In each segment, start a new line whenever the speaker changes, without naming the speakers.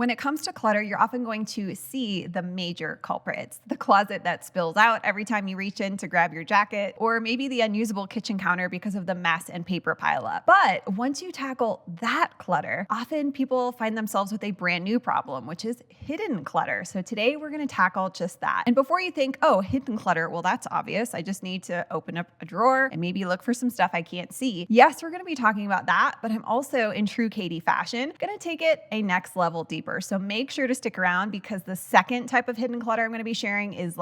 When it comes to clutter, you're often going to see the major culprits. The closet that spills out every time you reach in to grab your jacket, or maybe the unusable kitchen counter because of the mess and paper pileup. But once you tackle that clutter, often people find themselves with a brand new problem, which is hidden clutter. So today we're going to tackle just that. And before you think, oh, hidden clutter, well, that's obvious. I just need to open up a drawer and maybe look for some stuff I can't see. Yes, we're going to be talking about that, but I'm also, in true Katie fashion, going to take it a next level deeper. So make sure to stick around because the second type of hidden clutter I'm going to be sharing is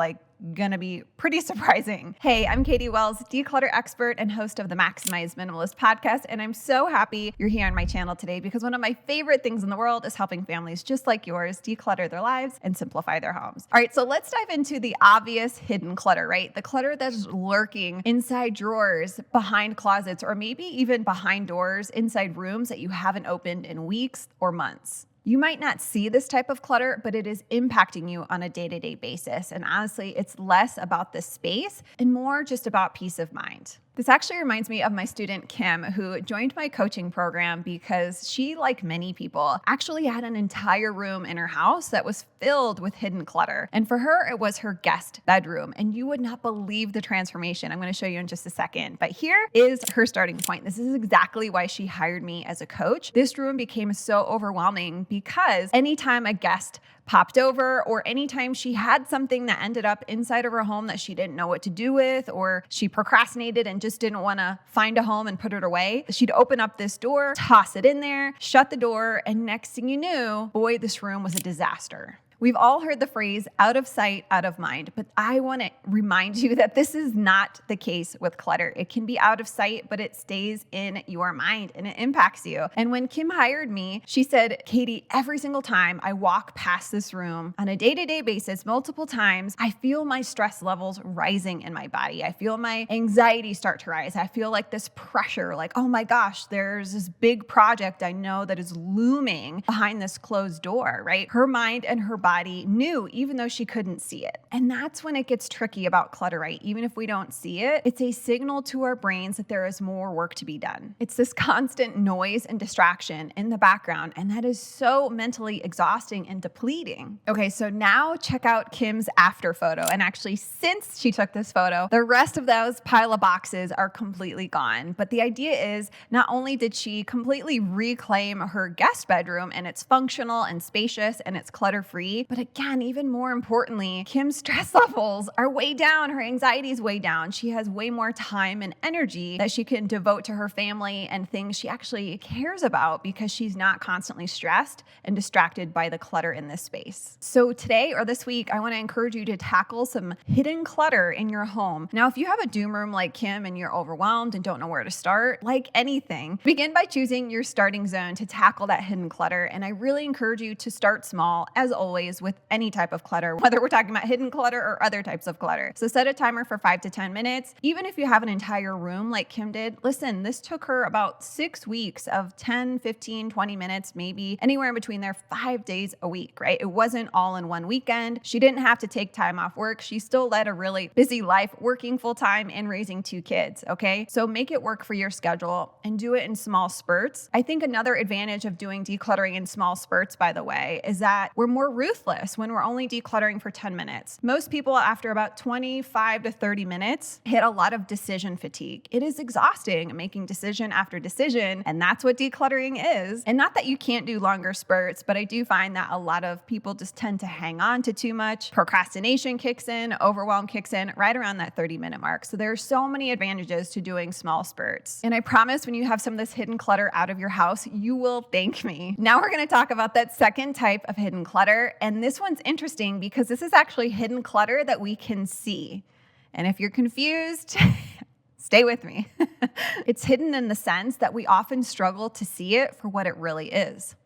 gonna be pretty surprising. Hey, I'm Katie Wells, declutter expert and host of the Maximize Minimalist podcast, and I'm so happy you're here on my channel today because one of my favorite things in the world is helping families just like yours declutter their lives and simplify their homes. All right, so let's dive into the obvious hidden clutter, right? The clutter that's lurking inside drawers, behind closets, or maybe even behind doors, inside rooms that you haven't opened in weeks or months. You might not see this type of clutter, but it is impacting you on a day-to-day basis. And honestly, it's less about the space and more just about peace of mind. This actually reminds me of my student, Kim, who joined my coaching program because she, like many people, actually had an entire room in her house that was filled with hidden clutter. And for her, it was her guest bedroom. And you would not believe the transformation. I'm going to show you in just a second. But here is her starting point. This is exactly why she hired me as a coach. This room became so overwhelming because anytime a guest popped over or anytime she had something that ended up inside of her home that she didn't know what to do with, or she procrastinated and just didn't want to find a home and put it away, she'd open up this door, toss it in there, shut the door, and next thing you knew, boy, this room was a disaster. We've all heard the phrase out of sight, out of mind, but I want to remind you that this is not the case with clutter. It can be out of sight, but it stays in your mind and it impacts you. And when Kim hired me, she said, Katie, every single time I walk past this room on a day-to-day basis, multiple times, I feel my stress levels rising in my body. I feel my anxiety start to rise. I feel like this pressure, like, oh my gosh, there's this big project I know that is looming behind this closed door, right? Her mind and her body knew, even though she couldn't see it. And that's when it gets tricky about clutter, right? Even if we don't see it, it's a signal to our brains that there is more work to be done. It's this constant noise and distraction in the background, and that is so mentally exhausting and depleting. Okay, so now check out Kim's after photo. And actually, since she took this photo, the rest of those pile of boxes are completely gone. But the idea is, not only did she completely reclaim her guest bedroom and it's functional and spacious and it's clutter-free, but again, even more importantly, Kim's stress levels are way down. Her anxiety is way down. She has way more time and energy that she can devote to her family and things she actually cares about because she's not constantly stressed and distracted by the clutter in this space. So today or this week, I want to encourage you to tackle some hidden clutter in your home. Now, if you have a doom room like Kim and you're overwhelmed and don't know where to start, like anything, begin by choosing your starting zone to tackle that hidden clutter. And I really encourage you to start small, as always, with any type of clutter, whether we're talking about hidden clutter or other types of clutter. So set a timer for 5 to 10 minutes. Even if you have an entire room like Kim did, listen, this took her about 6 weeks of 10, 15, 20 minutes, maybe anywhere in between there, 5 days a week, right? It wasn't all in one weekend. She didn't have to take time off work. She still led a really busy life, working full time and raising 2 kids, okay? So make it work for your schedule and do it in small spurts. I think another advantage of doing decluttering in small spurts, by the way, is that we're more ruthless when we're only decluttering for 10 minutes. Most people, after about 25 to 30 minutes, hit a lot of decision fatigue. It is exhausting making decision after decision, and that's what decluttering is. And not that you can't do longer spurts, but I do find that a lot of people just tend to hang on to too much. Procrastination kicks in, overwhelm kicks in right around that 30-minute mark. So there are so many advantages to doing small spurts. And I promise when you have some of this hidden clutter out of your house, you will thank me. Now we're going to talk about that second type of hidden clutter. And this one's interesting because this is actually hidden clutter that we can see. And if you're confused, stay with me. It's hidden in the sense that we often struggle to see it for what it really is: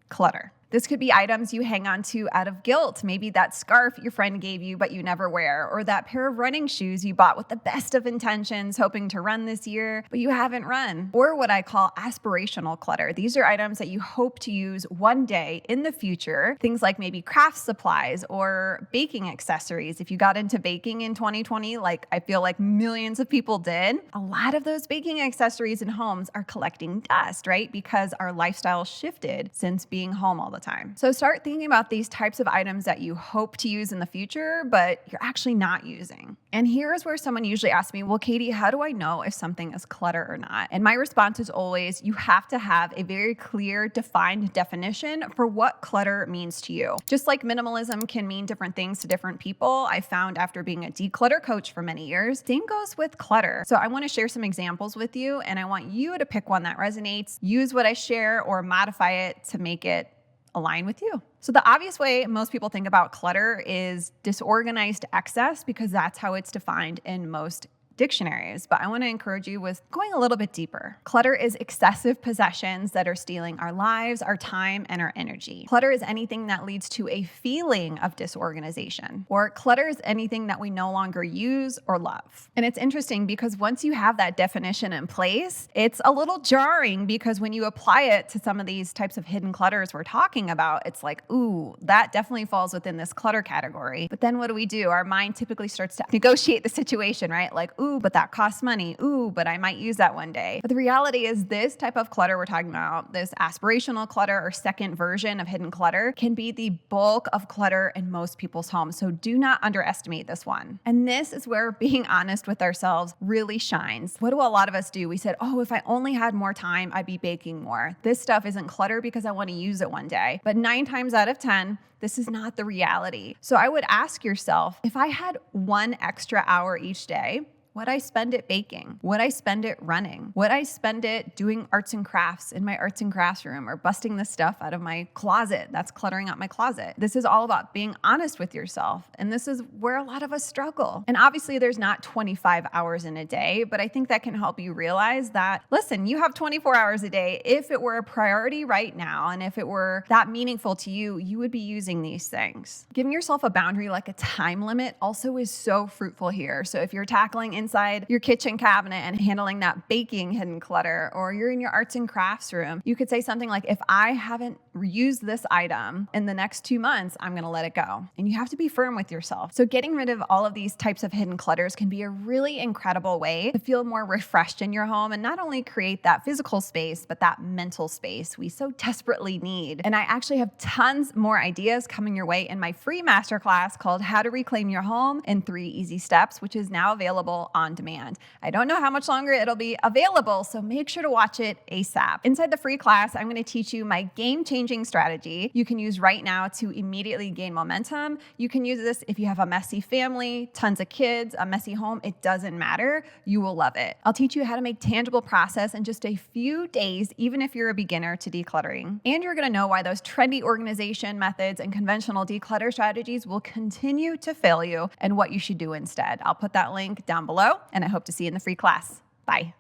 clutter. This could be items you hang on to out of guilt. Maybe that scarf your friend gave you but you never wear, or that pair of running shoes you bought with the best of intentions, hoping to run this year, but you haven't run. Or what I call aspirational clutter. These are items that you hope to use one day in the future. Things like maybe craft supplies or baking accessories. If you got into baking in 2020, like I feel like millions of people did, a lot of those baking accessories in homes are collecting dust, right? Because our lifestyle shifted since being home all the time. So start thinking about these types of items that you hope to use in the future, but you're actually not using. And here's where someone usually asks me, well, Katie, how do I know if something is clutter or not? And my response is always, you have to have a very clear, defined definition for what clutter means to you. Just like minimalism can mean different things to different people, I found after being a declutter coach for many years, same goes with clutter. So I want to share some examples with you, and I want you to pick one that resonates, use what I share, or modify it to make it align with you. So the obvious way most people think about clutter is disorganized excess, because that's how it's defined in most dictionaries, but I want to encourage you with going a little bit deeper. Clutter is excessive possessions that are stealing our lives, our time, and our energy. Clutter is anything that leads to a feeling of disorganization, or clutter is anything that we no longer use or love. And it's interesting because once you have that definition in place, it's a little jarring, because when you apply it to some of these types of hidden clutters we're talking about, it's like, ooh, that definitely falls within this clutter category. But then what do? Our mind typically starts to negotiate the situation, right? Like, ooh, but that costs money. Ooh, but I might use that one day. But the reality is this type of clutter we're talking about, this aspirational clutter or second version of hidden clutter, can be the bulk of clutter in most people's homes. So do not underestimate this one. And this is where being honest with ourselves really shines. What do a lot of us do? We said, oh, if I only had more time, I'd be baking more. This stuff isn't clutter because I want to use it one day. But 9 times out of 10, this is not the reality. So I would ask yourself, if I had 1 extra hour each day, would I spend it baking? Would I spend it running? Would I spend it doing arts and crafts in my arts and crafts room, or busting the stuff out of my closet that's cluttering up my closet? This is all about being honest with yourself. And this is where a lot of us struggle. And obviously there's not 25 hours in a day, but I think that can help you realize that, listen, you have 24 hours a day. If it were a priority right now, and if it were that meaningful to you, you would be using these things. Giving yourself a boundary, like a time limit, also is so fruitful here. So if you're tackling inside your kitchen cabinet and handling that baking hidden clutter, or you're in your arts and crafts room, you could say something like, if I haven't used this item in the next 2 months, I'm going to let it go. And you have to be firm with yourself. So getting rid of all of these types of hidden clutters can be a really incredible way to feel more refreshed in your home, and not only create that physical space, but that mental space we so desperately need. And I actually have tons more ideas coming your way in my free masterclass called How to Reclaim Your Home in 3 Easy Steps, which is now available on demand. I don't know how much longer it'll be available, so make sure to watch it ASAP. Inside the free class, I'm going to teach you my game-changing strategy you can use right now to immediately gain momentum. You can use this if you have a messy family, tons of kids, a messy home. It doesn't matter. You will love it. I'll teach you how to make tangible process in just a few days, even if you're a beginner to decluttering. And you're going to know why those trendy organization methods and conventional declutter strategies will continue to fail you, and what you should do instead. I'll put that link down below, and I hope to see you in the free class. Bye.